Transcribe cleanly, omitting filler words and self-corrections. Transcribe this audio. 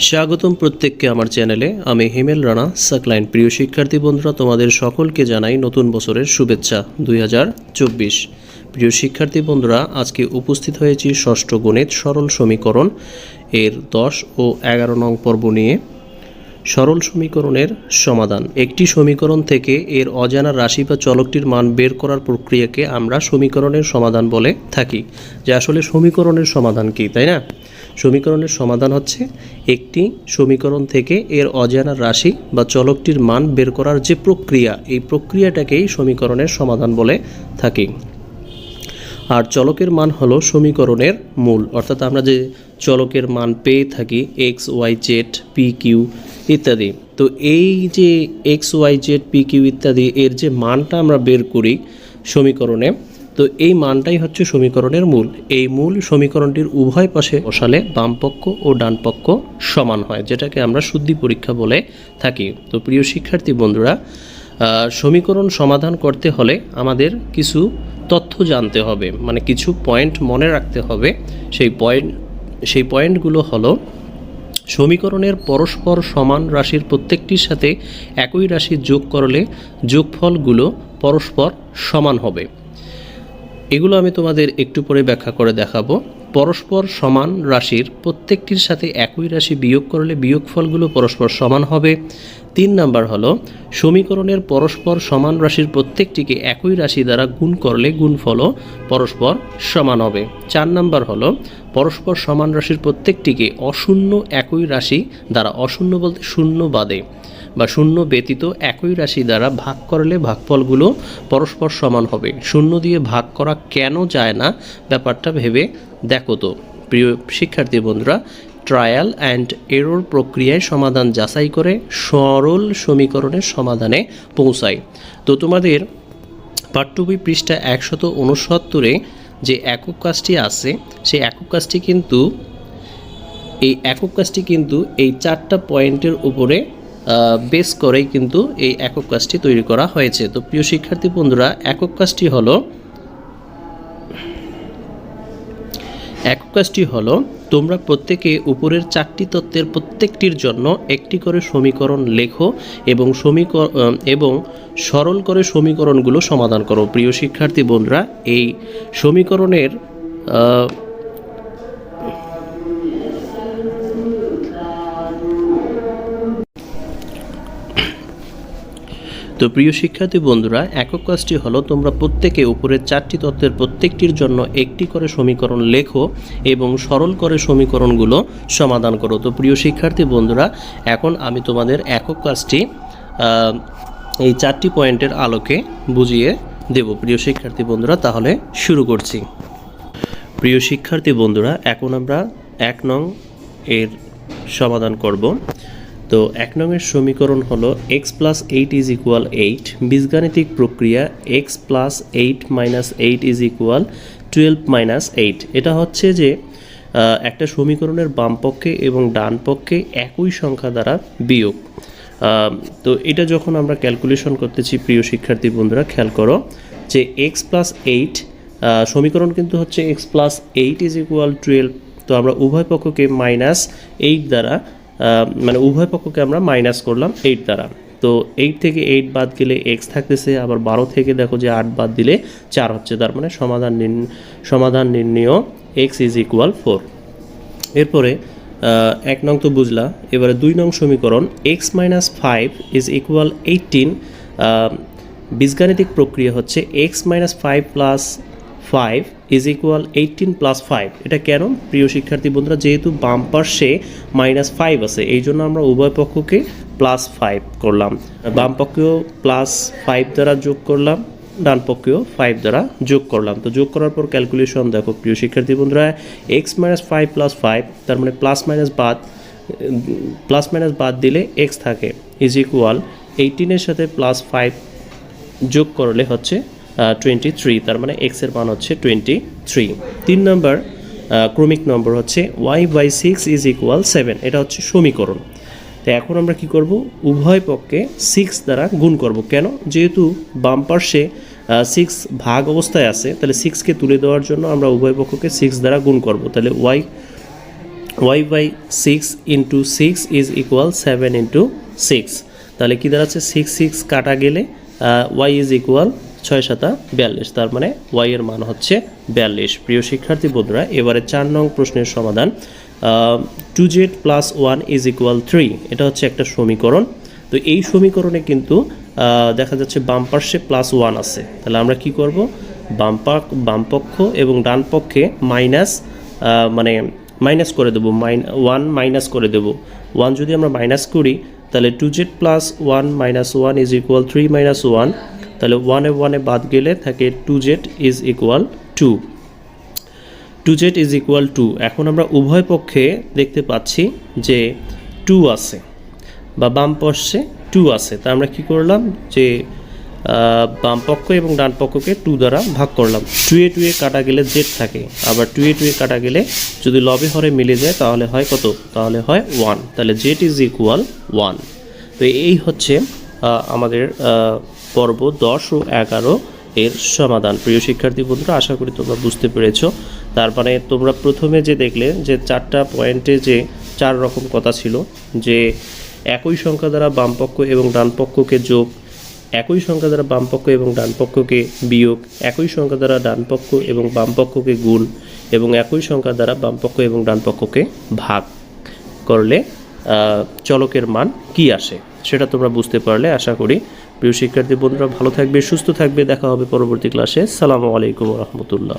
স্বাগতম প্রত্যেককে আমার চ্যানেলে। আমি হিমেল রানা সাকলাইন। প্রিয় শিক্ষার্থী বন্ধুরা, তোমাদের সকলকে জানাই নতুন বছরের শুভেচ্ছা 2024। প্রিয় শিক্ষার্থী বন্ধুরা, আজকে উপস্থিত হয়েছি ষষ্ঠ গণিত সরল সমীকরণ এর 10 ও 11 নং পর্ব নিয়ে। সরল সমীকরণের সমাধান। একটি সমীকরণ থেকে এর অজানা রাশি বা চলকটির মান বের করার প্রক্রিয়াকে আমরা সমীকরণের সমাধান বলে থাকি। যে আসলে সমীকরণের সমাধান কি, তাই না? সমীকরণের সমাধান হচ্ছে একটি সমীকরণ থেকে এর অজানা রাশি বা চলকটির মান বের করার যে প্রক্রিয়া, এই প্রক্রিয়াটাকেই সমীকরণের সমাধান বলে থাকি। আর চলকের মান হলো সমীকরণের মূল, অর্থাৎ আমরা যে চলকের মান পেয়ে থাকি x y z p q ইত্যাদি, তো এই যে x y z p q ইত্যাদি এর যে মানটা আমরা বের করি সমীকরণে, তো এই মানটাই হচ্ছে সমীকরণের মূল। এই মূল সমীকরণটির উভয় পাশে বসালে বামপক্ষ ও ডানপক্ষ সমান হয়, যেটাকে আমরা শুদ্ধি পরীক্ষা বলে থাকি। তো প্রিয় শিক্ষার্থী বন্ধুরা, সমীকরণ সমাধান করতে হলে আমাদের কিছু তথ্য জানতে হবে, মানে কিছু পয়েন্ট মনে রাখতে হবে। সেই পয়েন্টগুলো হলো: সমীকরণের পরস্পর সমান রাশির প্রত্যেকটির সাথে একই রাশি যোগ করলে যোগফলগুলো পরস্পর সমান হবে। এগুলো আমি তোমাদের একটু পরে ব্যাখ্যা করে দেখাবো। পরস্পর সমান রাশির প্রত্যেকটির সাথে একই রাশি বিয়োগ করলে বিয়োগফলগুলো পরস্পর সমান হবে। 3 নাম্বার হলো সমীকরণের পরস্পর সমান রাশির প্রত্যেকটিকে একই রাশি দ্বারা গুণ করলে গুণফলও পরস্পর সমান হবে। 4 নাম্বার হলো পরস্পর সমান রাশির প্রত্যেকটিকে অশূন্য একই রাশি দ্বারা, অশূন্য বলতে শূন্য বাদে বা শূন্য ব্যতীত একই রাশি দ্বারা ভাগ করলে ভাগফলগুলো পরস্পর সমান হবে। শূন্য দিয়ে ভাগ করা কেন যায় না, ব্যাপারটা ভেবে দেখো তো। প্রিয় শিক্ষার্থী বন্ধুরা, ট্রায়াল অ্যান্ড এরর প্রক্রিয়ায় সমাধান যাচাই করে সরল সমীকরণের সমাধানে পৌঁছায়। তো তোমাদের পাঠ্যবই পৃষ্ঠা 169-এ যে একক কাজটি আছে, সেই একক কাজটি কিন্তু এই 4টা পয়েন্টের উপরে বেস করেই কিন্তু এই একক কাজটি তৈরি করা হয়েছে। তো প্রিয় শিক্ষার্থী বন্ধুরা, একক কাজটি হলো তোমরা প্রত্যেকে উপরের 4টি তত্ত্বের প্রত্যেকটির জন্য একটি করে সমীকরণ লেখো এবং সরল করে সমীকরণগুলো সমাধান করো। প্রিয় শিক্ষার্থী বন্ধুরা, এই সমীকরণের তো প্রিয় শিক্ষার্থী বন্ধুরা, একক কাজটি হলো তোমরা প্রত্যেকে উপরের 4টি তত্ত্বের প্রত্যেকটির জন্য একটি করে সমীকরণ লেখো এবং সরল করে সমীকরণগুলো সমাধান করো। তো প্রিয় শিক্ষার্থী বন্ধুরা, এখন আমি তোমাদের একক কাজটি এই 4টি পয়েন্টের আলোকে বুঝিয়ে দেব। প্রিয় শিক্ষার্থী বন্ধুরা, তাহলে শুরু করছি। প্রিয় শিক্ষার্থী বন্ধুরা, এখন আমরা 1 নং এর সমাধান করব। তো 1 নংয়ের সমীকরণ হলো x + 8 = 8। বীজগাণিতিক প্রক্রিয়া x + 8 - 8 = 12 - 8। এটা হচ্ছে যে একটা সমীকরণের বাম পক্ষে এবং ডান পক্ষে একই সংখ্যা দ্বারা বিয়োগ। তো এটা যখন আমরা ক্যালকুলেশন করতেছি, প্রিয় শিক্ষার্থী বন্ধুরা খেয়াল করো যে x + 8 সমীকরণ কিন্তু হচ্ছে x + 8 = 12। তো আমরা উভয় পক্ষকে -8 দ্বারা মানে উভয় পক্ষকে আমরা মাইনাস করলাম 8 দ্বারা। তো 8 থেকে 8 বাদ গেলে x থাকতেছে, আবার 12 থেকে দেখো যে 8 বাদ দিলে 4 হচ্ছে। তার মানে সমাধান নির্ণয় x = 4। এরপরে 1 নং তো বুঝলা। এবারে 2 নং সমীকরণ x - 5 = 18। বীজগাণিতিক প্রক্রিয়া হচ্ছে x - 5 + 5 = 18 + 5। এটা কেন প্রিয় শিক্ষার্থী বন্ধুরা? যেহেতু বাম পাশে -5 আছে, এই জন্য আমরা উভয় পক্ষকে +5 করলাম। বাম পক্ষেও +5 দ্বারা যোগ করলাম, ডান পক্ষেও 5 দ্বারা যোগ করলাম। তো যোগ করার পর ক্যালকুলেশন দেখো প্রিয় শিক্ষার্থী বন্ধুরা, x - 5 + 5, তার মানে প্লাস মাইনাস বাদ দিলে x থাকে = 18 এর সাথে +5 যোগ করলে হচ্ছে 23। তার মানে x এর মান হচ্ছে 23। 3 নম্বর ক্রমিক নম্বর হচ্ছে y/6 = 7। এটা হচ্ছে সমীকরণ। তো এখন আমরা কি করব? উভয় পক্ষে 6 দ্বারা গুণ করব। কেন? যেহেতু বাম পাশে 6 ভাগ অবস্থায় আছে, তাহলে 6কে তুলে দেওয়ার জন্য আমরা উভয় পক্ষকে 6 দ্বারা গুণ করব। তাহলে y by 6 into 6 is equal 7 into 6। তাহলে কী দাঁড়াচ্ছে 6 কাটা গেলে ওয়াই ইজ ইকুয়াল 6 7 42, তার মানে ওয়াই এর মান হচ্ছে 42। প্রিয় শিক্ষার্থী বন্ধুরা, এবারে 4 নং প্রশ্নের সমাধান। 2z প্লাস 1 ইজ ইকুয়াল 3, এটা হচ্ছে একটা সমীকরণ। তো এই সমীকরণে কিন্তু দেখা যাচ্ছে বাম পার্শ্বে প্লাস 1 আছে। তাহলে আমরা কি করব, বাম পক্ষ এবং ডান পক্ষে মাইনাস করে দেবো, 1 মাইনাস করে দেবো। 1 যদি আমরা মাইনাস করি তাহলে 2z plus 1 minus 1 is equal 3 minus 1, তাহলে 1 বাদ গেলে থাকে 2z is equal 2। 2z is equal 2। এখন আমরা উভয় পক্ষে দেখতে পাচ্ছি যে 2 আছে বা বাম পার্শ্বে 2 আছে। তা আমরা কি করলাম যে বাম পক্ষ এবং ডান পক্ষকে 2 দ্বারা ভাগ করলাম। 2 এ কাটা গেলে z থাকে, আবার 2 এ কাটা গেলে যদি লবে হরে মিলে যায় তাহলে হয় কত, তাহলে হয় 1। তাহলে z ইজ ইকুয়াল 1। তো এই হচ্ছে আমাদের পর্ব 10 ও 11 এর সমাধান। প্রিয় শিক্ষার্থী বন্ধুরা, আশা করি তোমরা বুঝতে পেরেছ। তার মানে তোমরা প্রথমে যে দেখলে যে 4টা পয়েন্টে যে 4 রকম কথা ছিল, যে একই সংখ্যা দ্বারা বাম পক্ষ এবং ডান পক্ষকে যোগ, একই সংখ্যা দ্বারা বাম পক্ষ এবং ডান পক্ষকে বিয়োগ, একই সংখ্যা দ্বারা ডান পক্ষ এবং বাম পক্ষকে গুণ, এবং একই সংখ্যা দ্বারা বাম পক্ষ এবং ডান পক্ষকে ভাগ করলে চলকের মান কি আসে সেটা তোমরা বুঝতে পারলে আশা করি। প্রিয় শিক্ষার্থী বন্ধুরা, ভালো থাকবে, সুস্থ থাকবে, দেখা হবে পরবর্তী ক্লাসে। আসসালামু আলাইকুম ওয়া রাহমাতুল্লাহ।